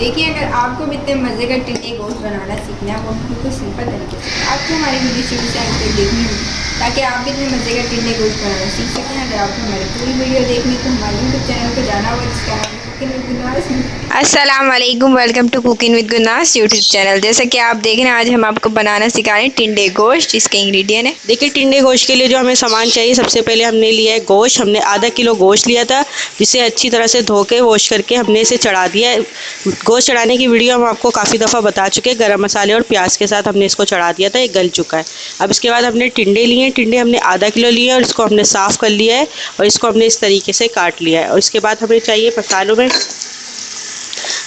देखिए, अगर आपको भी इतने मज़े का टिंडे गोश्त बनाना सीखना है, वो बिल्कुल सिंपल तरीके से आपको हमारी वीडियो शुरू से अंत तक देखनी होगी, ताकि आप भी इतने मज़े का टिंडे गोश्त बनाना सीख सकें। अगर आपको हमारी पूरी वीडियो देखनी तो हमारे यूट्यूब चैनल को जाना होगा, जिसका नाम है कुकिंग विद गुनास। अस्सलाम वालेकुम, welcome to cooking with Gunas YouTube channel. जैसा कि आप देख रहे हैं, आज हम आपको बनाना सिखा रहे हैं टिंडे गोश्त, जिसके इंग्रेडिएंट है। देखिए, टिंडे गोश्त के लिए जो हमें सामान चाहिए, सबसे पहले हमने लिया है गोश्त। हमने आधा किलो गोश्त लिया था, जिसे अच्छी तरह से धो के वॉश करके हमने इसे चढ़ा दिया है। गोश्त चढ़ाने की वीडियो हम आपको काफ़ी दफ़ा बता चुके हैं। गरम मसाले और प्याज के साथ हमने इसको चढ़ा दिया था, ये गल चुका है। अब इसके बाद हमने टिंडे लिए हैं। टिंडे हमने आधा किलो लिए हैं और इसको हमने साफ़ कर लिया है और इसको हमने इस तरीके से काट लिया है। और इसके बाद हमें चाहिए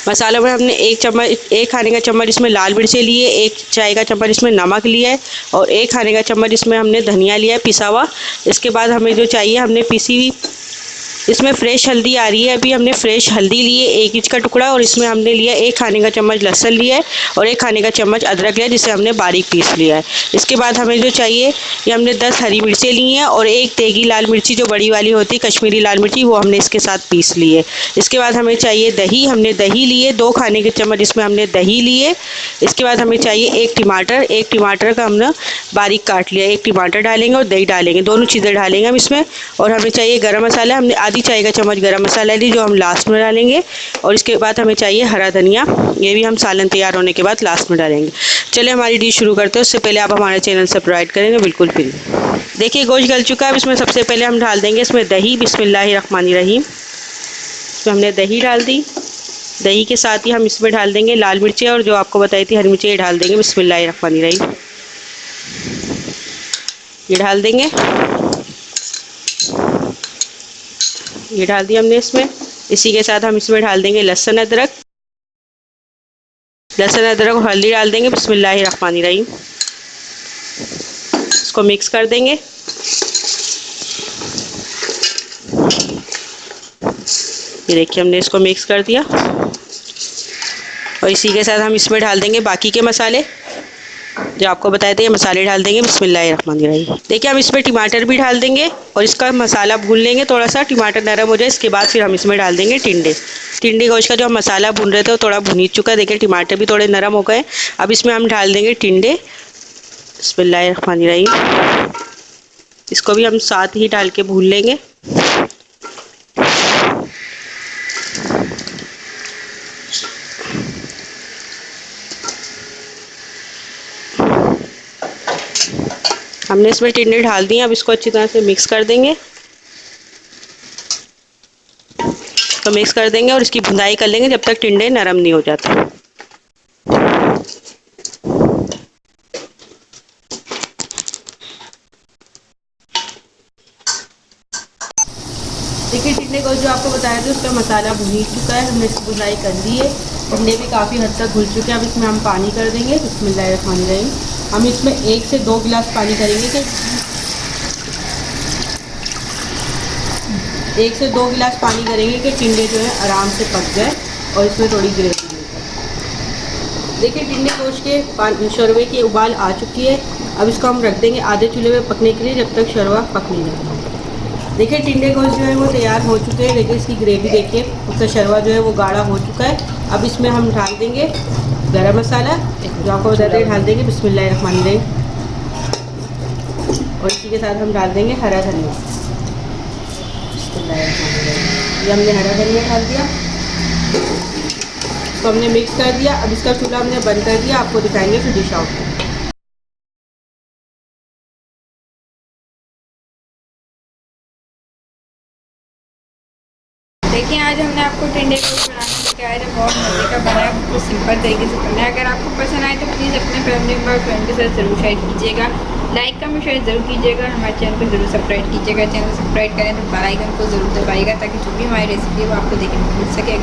मसालों में हमने एक खाने का चम्मच इसमें लाल मिर्चें लिए, एक चाय का चम्मच इसमें नमक लिया है और एक खाने का चम्मच इसमें हमने धनिया लिया है पिसा हुआ। इसके बाद हमें जो चाहिए, हमने पिसी हुई इसमें फ्रेश हल्दी आ रही है। अभी हमने फ्रेश हल्दी ली है 1 इंच का टुकड़ा, और इसमें हमने लिया 1 खाने का चम्मच लहसुन लिया है और 1 खाने का चम्मच अदरक लिया, जिसे हमने बारीक पीस लिया है। इसके बाद हमें जो चाहिए, ये हमने 10 हरी मिर्चें ली हैं और 1 तेगी लाल मिर्ची जो बड़ी वाली होती है कश्मीरी लाल मिर्ची, वो हमने इसके साथ पीस ली है। इसके बाद हमें चाहिए दही। हमने दही लिए 2 खाने के चम्मच इसमें हमने दही लिए। इसके बाद हमें चाहिए 1 टमाटर का हमने बारीक काट लिया। 1 टमाटर डालेंगे और दही डालेंगे, दोनों चीज़ें डालेंगे हम इसमें। और हमें चाहिए गरम मसाला। हमने आधी चाय का चम्मच गरम मसाला ली, जो हम लास्ट में डालेंगे। और इसके बाद हमें चाहिए हरा धनिया, ये भी हम सालन तैयार होने के बाद लास्ट में डालेंगे। चलिए हमारी डिश शुरू करते हैं। उससे पहले आप हमारे चैनल सब्सक्राइब करेंगे बिल्कुल फ्री। देखिए, गोश्त गल चुका है। अब इसमें सबसे पहले हम डाल देंगे इसमें दही। बिस्मिल्लाहिर्रहमानिर्रहीम। इसमें हमने दही डाल दी। दही के साथ ही हम इसमें डाल देंगे लाल मिर्चें, और जो आपको बताई थी हरी मिर्चें, ये डाल देंगे। बिस्मिल्लाहिर्रहमानिर्रहीम, ये डाल देंगे। ये डाल दिया हमने इसमें। इसी के साथ हम इसमें डाल देंगे लहसुन अदरक और हल्दी डाल देंगे। बिस्मिल्लाहिर्रहमानिर्रहीम, इसको मिक्स कर देंगे। ये देखिए, हमने इसको मिक्स कर दिया। और इसी के साथ हम इसमें डाल देंगे बाकी के मसाले, जो आपको बताए थे, ये मसाले डाल देंगे। बिस्मिल्लाहिर्रहमानिर्रहीम। देखिए, हम इसमें टमाटर भी डाल देंगे और इसका मसाला भून लेंगे थोड़ा सा, टमाटर नरम हो जाए। इसके बाद फिर हम इसमें डाल देंगे टिंडे गोश्त का जो हम मसाला भून रहे थे वो थोड़ा भुन ही चुका है। देखिए, टमाटर भी थोड़े नरम हो गए। अब इसमें हम डाल देंगे टिंडे। बिस्मिल्लाहिर्रहमानिर्रहीम, इसको भी हम साथ ही डाल के भून लेंगे। हमने इसमें टिंडे डाल दिए। अब इसको अच्छी तरह से मिक्स कर देंगे। तो मिक्स कर देंगे और इसकी भुनाई कर लेंगे जब तक टिंडे नरम नहीं हो जाते। देखिए, टिंडे को जो आपको बताया था उसका मसाला भुन ही चुका है। हमने इसकी भुनाई कर दी है। टिंडे भी काफ़ी हद तक घुल चुके हैं। अब इसमें हम पानी कर देंगे। बिस्मिल्लाहिर्रहमानिर्रहीम। हम इसमें 1 से 2 गिलास पानी करेंगे कि 1 से 2 गिलास पानी करेंगे कि टिंडे जो है आराम से पक जाए और इसमें थोड़ी ग्रेवी मिल जाए। देखिए, टिंडे गोश्त के शोरबे की उबाल आ चुकी है। अब इसको हम रख देंगे आधे चूल्हे में पकने के लिए, जब तक शोरबा पक नहीं जाता। देखिए, टिंडे गोश्त जो है वो तैयार हो चुके हैं। देखिए, इसकी ग्रेवी देखिए, उसका शोरबा जो है वो गाढ़ा हो चुका है। अब इसमें हम डाल देंगे गरम मसाला, जो आपको बताते हैं, डाल देंगे। बिस्मिल्लाहिर्रहमानिर्रहीम। और इसी के साथ हम डाल देंगे हरा धनिया। ये हमने हरा धनिया डाल दिया, तो हमने मिक्स कर दिया। अब इसका चूल्हा हमने बंद कर दिया। आपको दिखाएंगे फिर डिश आउट। देखिए, आज हमने आपको टिंडे गोश्त बनाना सिखाया है, बहुत मज़े का बना है, बिल्कुल सिंपल तरीके से करना है। अगर आपको पसंद आए तो प्लीज़ अपने फैमिली मेम्बर फ्रेंड के साथ ज़रूर शेयर कीजिएगा। लाइक कमेंट शेयर ज़रूर कीजिएगा। हमारे चैनल को ज़रूर सब्सक्राइब कीजिएगा। चैनल सब्सक्राइब करें तो बेल आइकन को ज़रूर दबाइएगा, ताकि जो भी हमारी रेसिपी है वो आपको देखने को मिल सके।